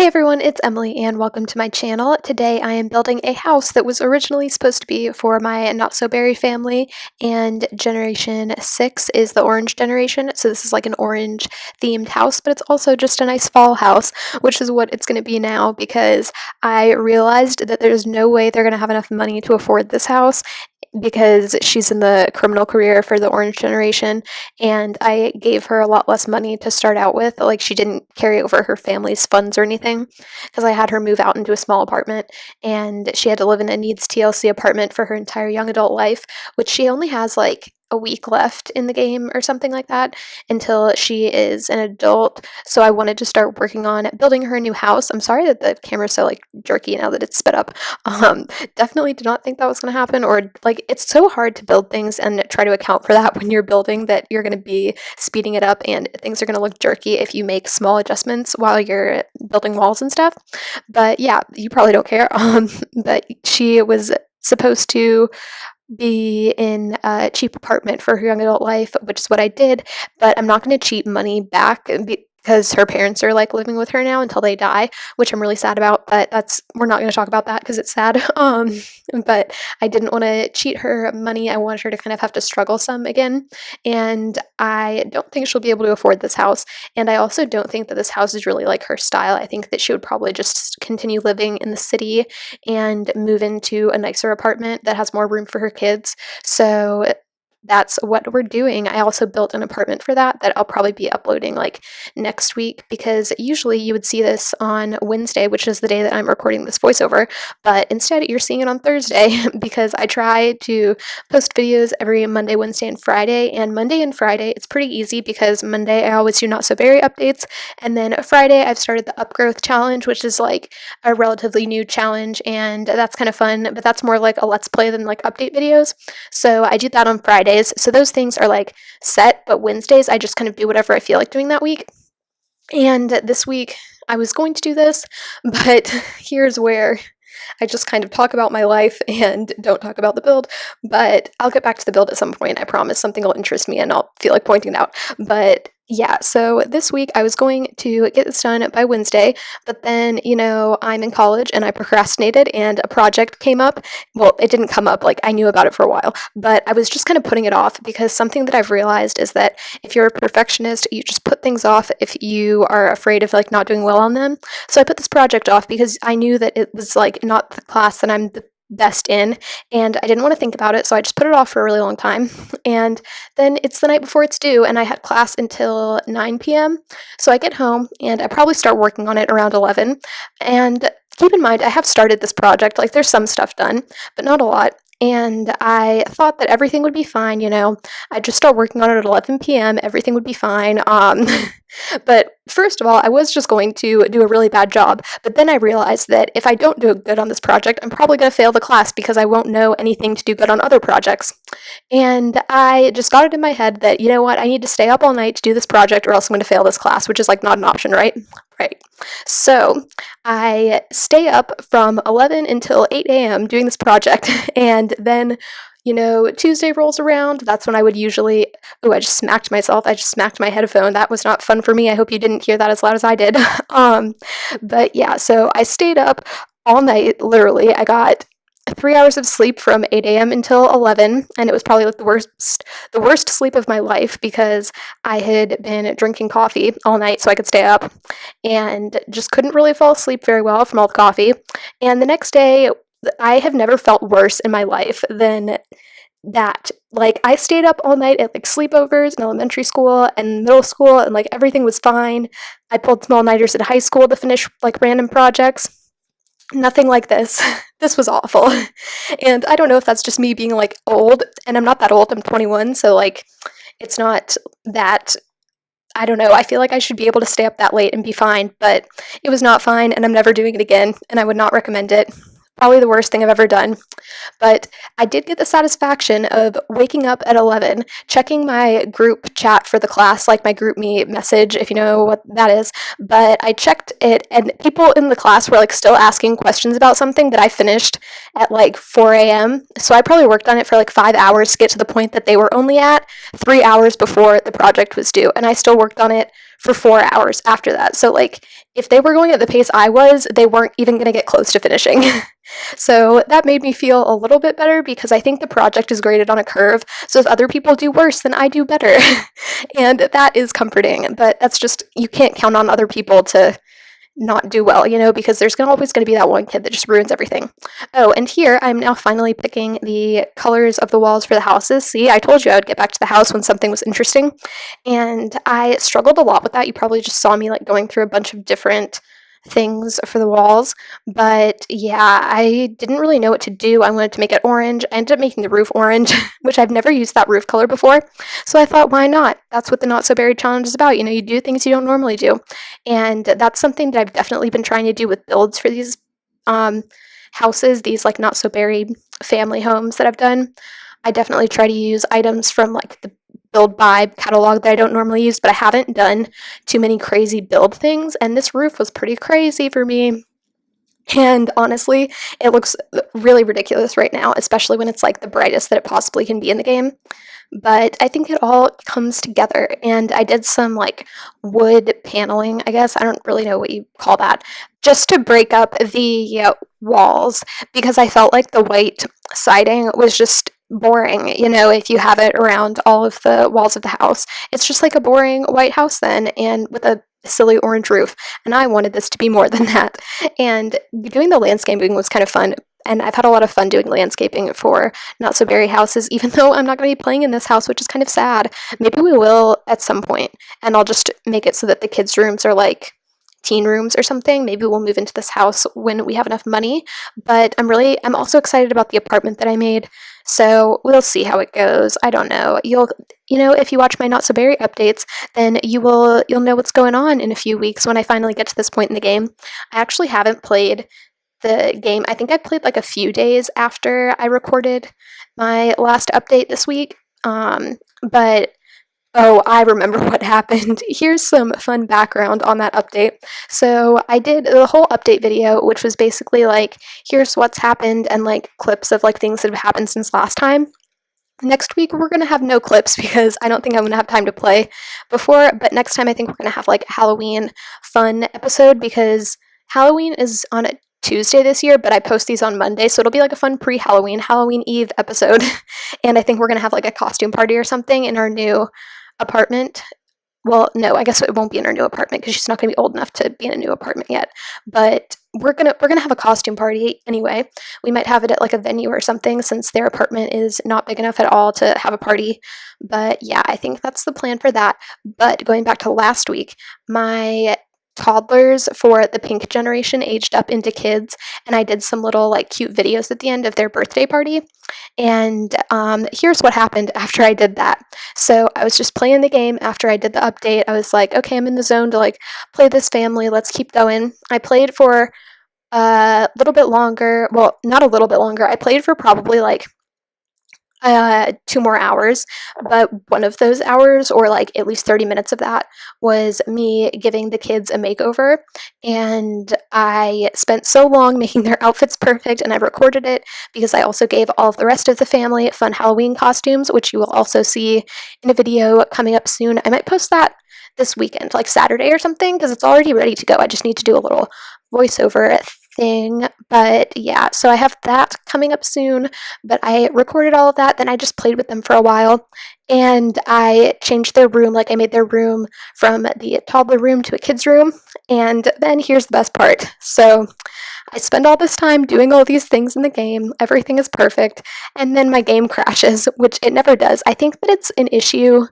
Hey everyone, it's Emily and welcome to my channel. Today I am building a house that was originally supposed to be for my not-so-berry family, and generation 6 is the orange generation, so this is like an orange themed house, but it's also just a nice fall house, which is what it's going to be now because I realized that there's no way they're going to have enough money to afford this house because she's in the criminal career for the orange generation, and I gave her a lot less money to start out with. Like, she didn't carry over her family's funds or anything because I had her move out into a small apartment, and she had to live in a needs TLC apartment for her entire young adult life, which she only has like a week left in the game or something like that until she is an adult. So I wanted to start working on building her a new house. I'm sorry that the camera's so like jerky now that it's sped up. Definitely did not think that was going to happen, or like it's so hard to build things and try to account for that when you're building that you're going to be speeding it up and things are going to look jerky if you make small adjustments while you're building walls and stuff. But yeah, you probably don't care. But she was supposed to be in a cheap apartment for her young adult life, which is what I did, but I'm not going to cheat money back because her parents are like living with her now until they die, which I'm really sad about, but we're not going to talk about that because it's sad. But I didn't want to cheat her money. I wanted her to kind of have to struggle some again, and I don't think she'll be able to afford this house, and I also don't think that this house is really like her style. I think that she would probably just continue living in the city and move into a nicer apartment that has more room for her kids. So that's what we're doing. I also built an apartment for that I'll probably be uploading like next week, because usually you would see this on Wednesday, which is the day that I'm recording this voiceover, but instead you're seeing it on Thursday because I try to post videos every Monday, Wednesday, and Friday, and Monday and Friday it's pretty easy because Monday I always do not so berry updates, and then Friday I've started the upgrowth challenge, which is like a relatively new challenge, and that's kind of fun, but that's more like a let's play than like update videos. So I do that on Fridays. So those things are like set, but Wednesdays I just kind of do whatever I feel like doing that week. And this week I was going to do this, but here's where I just kind of talk about my life and don't talk about the build, but I'll get back to the build at some point. I promise something will interest me and I'll feel like pointing it out. But yeah, so this week I was going to get this done by Wednesday, but then, I'm in college and I procrastinated and a project came up. Well, it didn't come up, like I knew about it for a while, but I was just kind of putting it off because something that I've realized is that if you're a perfectionist, you just put things off if you are afraid of like not doing well on them. So I put this project off because I knew that it was like not the class that I'm the best in, and I didn't want to think about it, so I just put it off for a really long time. And then it's the night before it's due, and I had class until 9 p.m. So I get home and I probably start working on it around 11. And keep in mind, I have started this project, like there's some stuff done, but not a lot. And I thought that everything would be fine, I'd just start working on it at 11 p.m., everything would be fine. But first of all, I was just going to do a really bad job, but then I realized that if I don't do good on this project, I'm probably going to fail the class because I won't know anything to do good on other projects. And I just got it in my head that, you know what, I need to stay up all night to do this project or else I'm going to fail this class, which is like not an option, right? Right. So I stay up from 11 until 8 a.m. doing this project, and then Tuesday rolls around. That's when I would usually, I just smacked myself. I just smacked my headphone. That was not fun for me. I hope you didn't hear that as loud as I did. But yeah, so I stayed up all night, literally. I got 3 hours of sleep from 8 a.m. until 11, and it was probably like the worst sleep of my life because I had been drinking coffee all night so I could stay up and just couldn't really fall asleep very well from all the coffee. And the next day, I have never felt worse in my life than that. Like, I stayed up all night at like sleepovers in elementary school and middle school, and like everything was fine. I pulled small-nighters at high school to finish like random projects. Nothing like this. This was awful. And I don't know if that's just me being like old, and I'm not that old, I'm 21, so like it's not that, I don't know, I feel like I should be able to stay up that late and be fine, but it was not fine, and I'm never doing it again, and I would not recommend it. Probably the worst thing I've ever done. But I did get the satisfaction of waking up at 11, checking my group chat for the class, like my group me message, if you know what that is. But I checked it, and people in the class were like still asking questions about something that I finished at like 4 a.m. So I probably worked on it for like 5 hours to get to the point that they were only at 3 hours before the project was due. And I still worked on it for 4 hours after that. So like if they were going at the pace I was, they weren't even going to get close to finishing. So that made me feel a little bit better because I think the project is graded on a curve. So if other people do worse, then I do better. And that is comforting. But that's just, you can't count on other people to not do well, because there's always going to be that one kid that just ruins everything. Oh, and here I'm now finally picking the colors of the walls for the houses. See, I told you I would get back to the house when something was interesting, and I struggled a lot with that. You probably just saw me like going through a bunch of different things for the walls, but yeah, I didn't really know what to do. I wanted to make it orange. I ended up making the roof orange, which I've never used that roof color before, so I thought, why not? That's what the Not So Berry challenge is about. You do things you don't normally do, and that's something that I've definitely been trying to do with builds for these um, houses, these like Not So Berry family homes that I've done. I definitely try to use items from like the build by catalog that I don't normally use, but I haven't done too many crazy build things, and this roof was pretty crazy for me. And honestly, it looks really ridiculous right now, especially when it's like the brightest that it possibly can be in the game. But I think it all comes together, and I did some like wood paneling, I guess. I don't really know what you call that, just to break up the walls because I felt like the white siding was just boring, if you have it around all of the walls of the house. It's just like a boring white house then, and with a silly orange roof. And I wanted this to be more than that. And doing the landscaping was kind of fun. And I've had a lot of fun doing landscaping for Not So Berry houses, even though I'm not going to be playing in this house, which is kind of sad. Maybe we will at some point, and I'll just make it so that the kids' rooms are like teen rooms or something. Maybe we'll move into this house when we have enough money. But I'm also excited about the apartment that I made. So we'll see how it goes. I don't know. If you watch my Not So Berry updates, then you'll know what's going on in a few weeks when I finally get to this point in the game. I actually haven't played the game. I think I played like a few days after I recorded my last update this week. But oh, I remember what happened. Here's some fun background on that update. So I did the whole update video, which was basically like, here's what's happened and like clips of like things that have happened since last time. Next week we're gonna have no clips because I don't think I'm gonna have time to play before, but next time I think we're gonna have like a Halloween fun episode because Halloween is on a Tuesday this year, but I post these on Monday, so it'll be like a fun pre-Halloween, Halloween Eve episode. And I think we're gonna have like a costume party or something in our new apartment. Well, no, I guess it won't be in our new apartment because she's not going to be old enough to be in a new apartment yet. But we're gonna have a costume party anyway. We might have it at like a venue or something since their apartment is not big enough at all to have a party. But yeah, I think that's the plan for that. But going back to last week, my toddlers for the pink generation aged up into kids, and I did some little like cute videos at the end of their birthday party. And here's what happened after I did that. So I was just playing the game after I did the update. I was like, okay, I'm in the zone to like play this family. Let's keep going. I played for a little bit longer. Well, not a little bit longer. I played for probably like 2 more hours, but one of those hours, or like at least 30 minutes of that, was me giving the kids a makeover. And I spent so long making their outfits perfect, and I recorded it because I also gave all of the rest of the family fun Halloween costumes, which you will also see in a video coming up soon. I might post that this weekend, like Saturday or something, because it's already ready to go. I just need to do a little voiceover thing. But yeah, so I have that coming up soon, but I recorded all of that, then I just played with them for a while, and I changed their room. Like I made their room from the toddler room to a kid's room. And then here's the best part. So I spend all this time doing all these things in the game, everything is perfect, and then my game crashes, which it never does. I think that it's an issue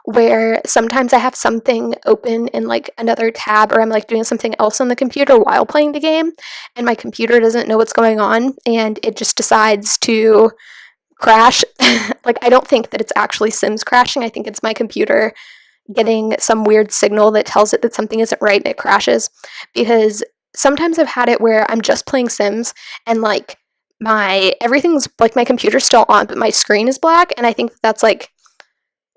where sometimes I have something open in like another tab, or I'm like doing something else on the computer while playing the game, and my computer doesn't know what's going on and it just decides to crash. Like I don't think that it's actually Sims crashing. I think it's my computer getting some weird signal that tells it that something isn't right and it crashes. Because sometimes I've had it where I'm just playing Sims and like everything's like my computer's still on but my screen is black, and I think that's like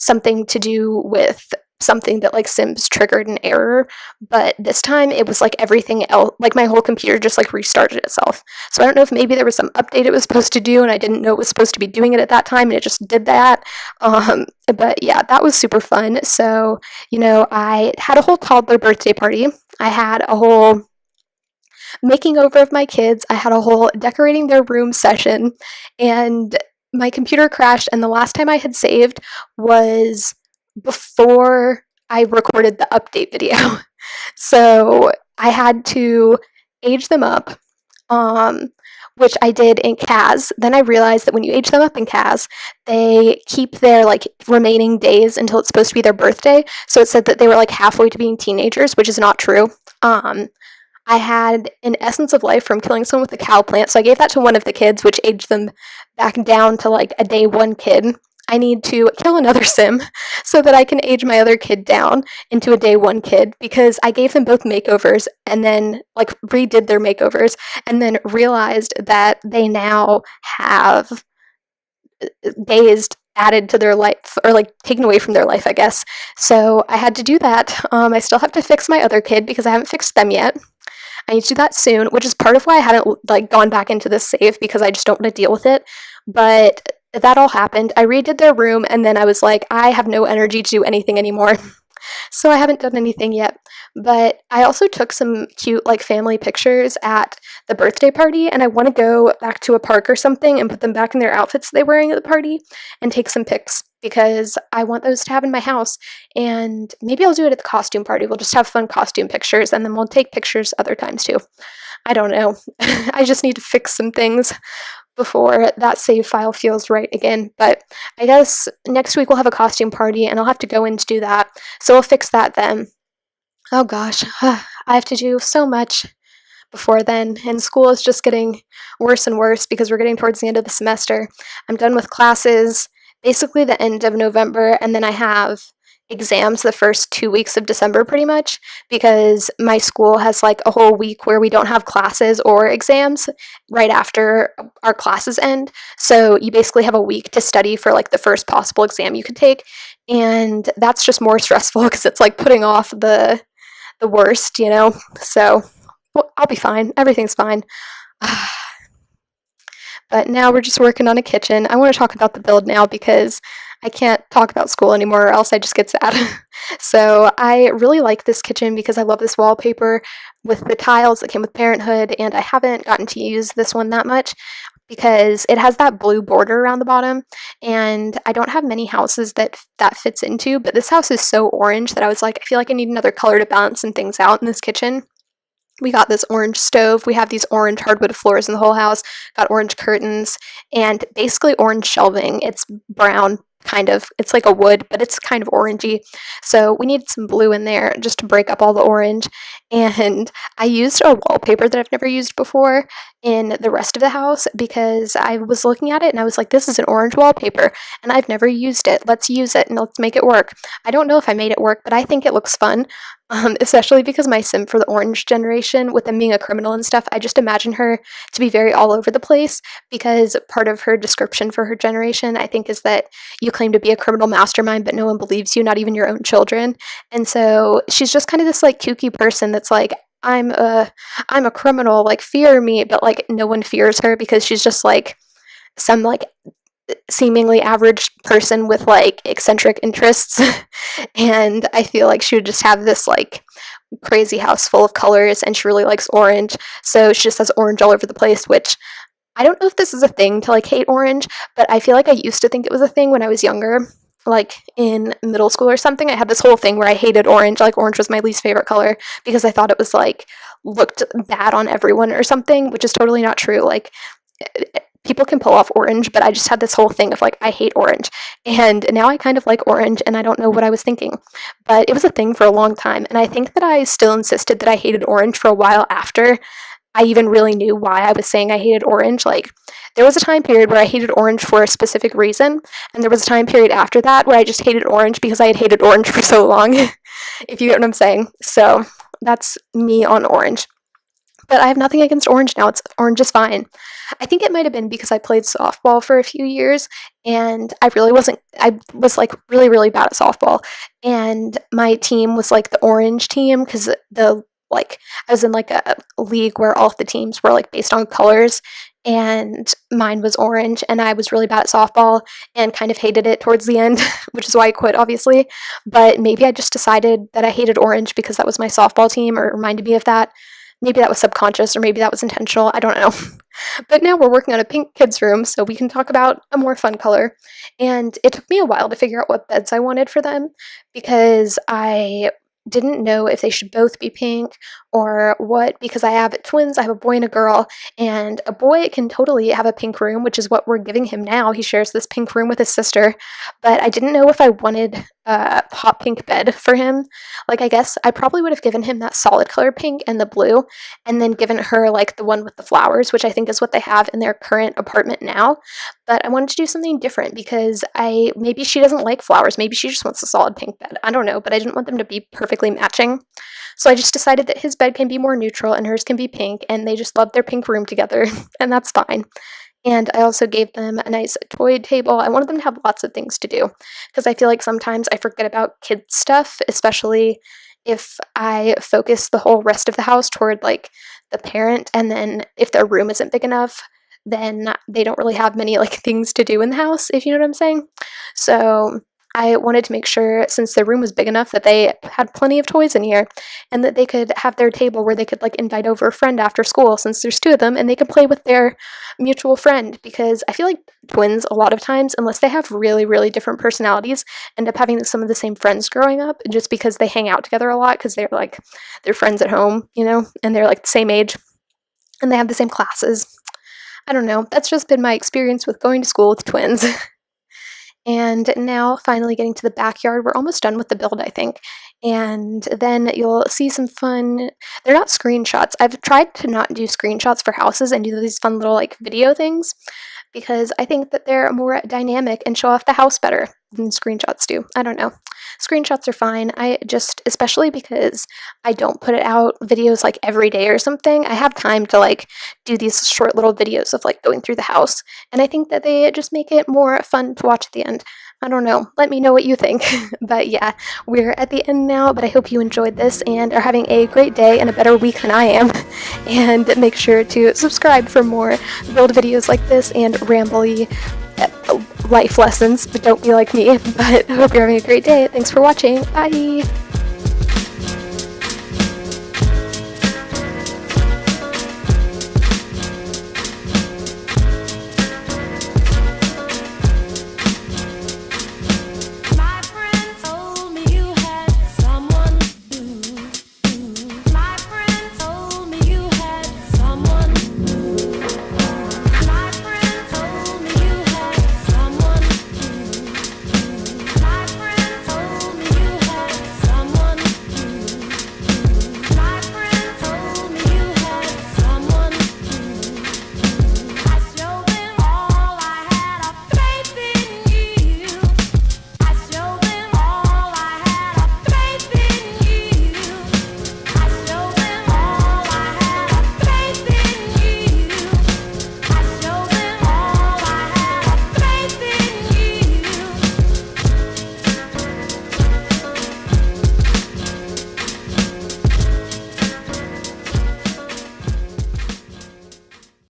something to do with something that like Sims triggered an error, but this time it was like everything else, like my whole computer just like restarted itself. So I don't know if maybe there was some update it was supposed to do and I didn't know it was supposed to be doing it at that time and it just did that. But yeah, that was super fun. So, I had a whole toddler birthday party. I had a whole making over of my kids. I had a whole decorating their room session, and my computer crashed. And the last time I had saved was before I recorded the update video. So I had to age them up, um, which I did in CAS. Then I realized that when you age them up in CAS, they keep their like remaining days until it's supposed to be their birthday. So it said that they were like halfway to being teenagers, which is not true. I had an essence of life from killing someone with a cow plant, so I gave that to one of the kids, which aged them back down to like a day one kid. I need to kill another sim so that I can age my other kid down into a day one kid because I gave them both makeovers and then like redid their makeovers and then realized that they now have days added to their life or like taken away from their life, I guess. So I had to do that. I still have to fix my other kid because I haven't fixed them yet. I need to do that soon, which is part of why I hadn't like gone back into this save because I just don't want to deal with it. But that all happened. I redid their room and then I was like, I have no energy to do anything anymore. So I haven't done anything yet. But I also took some cute like family pictures at the birthday party and I want to go back to a park or something and put them back in their outfits they were wearing at the party and take some pics because I want those to have in my house. And maybe I'll do it at the costume party. We'll just have fun costume pictures and then we'll take pictures other times too. I don't know. I just need to fix some things before that save file feels right again. But I guess next week we'll have a costume party and I'll have to go in to do that. So I'll fix that then. Oh gosh, I have to do so much before then, and school is just getting worse and worse because we're getting towards the end of the semester. I'm done with classes basically the end of November, and then I have exams the first 2 weeks of December pretty much because my school has like a whole week where we don't have classes or exams right after our classes end. So you basically have a week to study for like the first possible exam you could take, and that's just more stressful because it's like putting off the worst, you know? So well, I'll be fine. Everything's fine. But now we're just working on a kitchen. I want to talk about the build now because I can't talk about school anymore or else I just get sad. So I really like this kitchen because I love this wallpaper with the tiles that came with Parenthood, and I haven't gotten to use this one that much because it has that blue border around the bottom, and I don't have many houses that fits into, but this house is so orange that I was like, I feel like I need another color to balance some things out in this kitchen. We got this orange stove. We have these orange hardwood floors in the whole house, got orange curtains, and basically orange shelving. It's brown, kind of. It's like a wood, but it's kind of orangey. So we needed some blue in there just to break up all the orange. And I used a wallpaper that I've never used before in the rest of the house because I was looking at it and I was like, this is an orange wallpaper and I've never used it. Let's use it and let's make it work. I don't know if I made it work, but I think it looks fun. Especially because my sim for the orange generation, with them being a criminal and stuff, I just imagine her to be very all over the place because part of her description for her generation, I think, is that you claim to be a criminal mastermind, but no one believes you, not even your own children. And so she's just kind of this like kooky person that's like, I'm a criminal, like fear me, but like no one fears her because she's just like some like seemingly average person with like eccentric interests. And I feel like she would just have this like crazy house full of colors and she really likes orange, so she just has orange all over the place, which I don't know if this is a thing to like hate orange, but I feel like I used to think it was a thing when I was younger, like in middle school or something. I had this whole thing where I hated orange, like orange was my least favorite color because I thought it was like looked bad on everyone or something, which is totally not true. Like people can pull off orange, but I just had this whole thing of like, I hate orange. And now I kind of like orange and I don't know what I was thinking. But it was a thing for a long time. And I think that I still insisted that I hated orange for a while after I even really knew why I was saying I hated orange. Like, there was a time period where I hated orange for a specific reason, and there was a time period after that where I just hated orange because I had hated orange for so long, if you get what I'm saying. So that's me on orange. But I have nothing against orange now. Orange is fine. I think it might have been because I played softball for a few years and I was like really, really bad at softball. And my team was like the orange team because the like, I was in like a league where all of the teams were like based on colors, and mine was orange, and I was really bad at softball and kind of hated it towards the end, which is why I quit, obviously. But maybe I just decided that I hated orange because that was my softball team, or it reminded me of that. Maybe that was subconscious, or maybe that was intentional. I don't know. But now we're working on a pink kids' room, so we can talk about a more fun color. And it took me a while to figure out what beds I wanted for them because I didn't know if they should both be pink or what, because I have twins. I have a boy and a girl, and a boy can totally have a pink room, which is what we're giving him now. He shares this pink room with his sister, but I didn't know if I wanted a hot pink bed for him. Like, I guess I probably would have given him that solid color pink and the blue, and then given her like the one with the flowers, which I think is what they have in their current apartment now. But I wanted to do something different because maybe she doesn't like flowers. Maybe she just wants a solid pink bed. I don't know, but I didn't want them to be perfectly matching. So I just decided that his bed can be more neutral and hers can be pink, and they just love their pink room together, and that's fine. And I also gave them a nice toy table. I wanted them to have lots of things to do because I feel like sometimes I forget about kids stuff, especially if I focus the whole rest of the house toward like the parent, and then if their room isn't big enough, then they don't really have many like things to do in the house, if you know what I'm saying. So I wanted to make sure, since their room was big enough, that they had plenty of toys in here and that they could have their table where they could like invite over a friend after school, since there's two of them, and they could play with their mutual friend. Because I feel like twins, a lot of times, unless they have really, really different personalities, end up having some of the same friends growing up just because they hang out together a lot because they're friends at home, and they're like the same age and they have the same classes. I don't know. That's just been my experience with going to school with twins. And now, finally getting to the backyard, we're almost done with the build, I think. And then you'll see some fun, they're not screenshots. I've tried to not do screenshots for houses and do these fun little like video things because I think that they're more dynamic and show off the house better than screenshots do. I don't know. Screenshots are fine. Especially because I don't put it out videos like every day or something, I have time to like do these short little videos of like going through the house. And I think that they just make it more fun to watch at the end. I don't know. Let me know what you think. But yeah, we're at the end now, but I hope you enjoyed this and are having a great day and a better week than I am. And make sure to subscribe for more build videos like this and rambly life lessons, but don't be like me. But I hope you're having a great day. Thanks for watching. Bye!